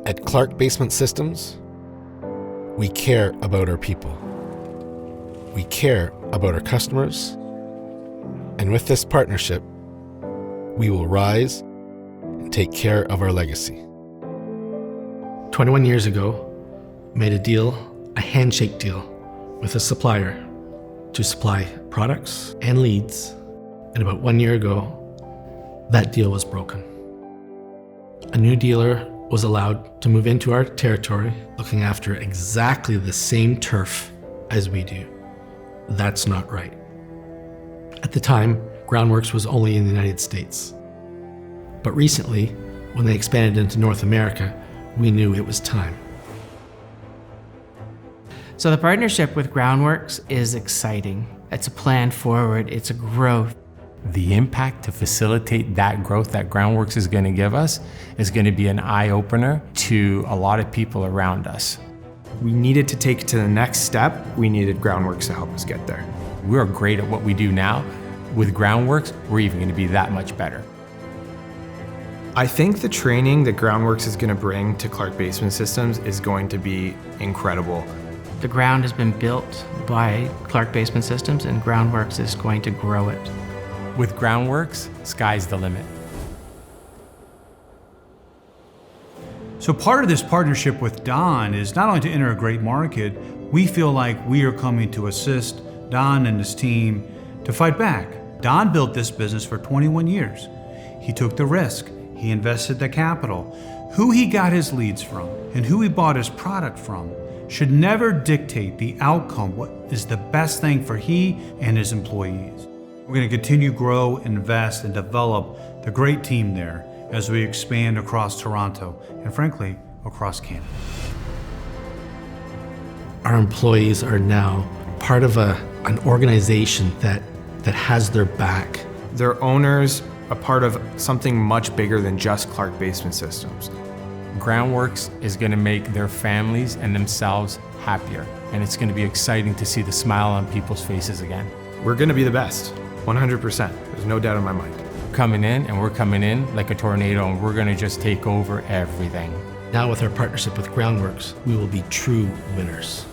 At Clarke Basement Systems, we care about our people. We care about our customers. And with this partnership, we will rise and take care of our legacy. 21 years ago, made a deal, a handshake deal, with a supplier to supply products and leads. And about 1 year ago, that deal was broken. A new dealer was allowed to move into our territory, looking after exactly the same turf as we do. That's not right. At the time, Groundworks was only in the United States. But recently, when they expanded into North America, we knew it was time. So the partnership with Groundworks is exciting. It's a plan forward, it's a growth. The impact to facilitate that growth that Groundworks is going to give us is going to be an eye-opener to a lot of people around us. We needed to take it to the next step. We needed Groundworks to help us get there. We're great at what we do now. With Groundworks, we're even going to be that much better. I think the training that Groundworks is going to bring to Clarke Basement Systems is going to be incredible. The ground has been built by Clarke Basement Systems, and Groundworks is going to grow it. With Groundworks, sky's the limit. So part of this partnership with Don is not only to enter a great market, we feel like we are coming to assist Don and his team to fight back. Don built this business for 21 years. He took the risk, he invested the capital. Who he got his leads from and who he bought his product from should never dictate the outcome, what is the best thing for he and his employees. We're going to continue to grow, invest, and develop the great team there as we expand across Toronto and frankly, across Canada. Our employees are now part of an organization that has their back. Their owners are part of something much bigger than just Clarke Basement Systems. Groundworks is going to make their families and themselves happier, and it's going to be exciting to see the smile on people's faces again. We're going to be the best, 100%. There's no doubt in my mind. We're coming in like a tornado, and we're going to just take over everything. Now with our partnership with Groundworks, we will be true winners.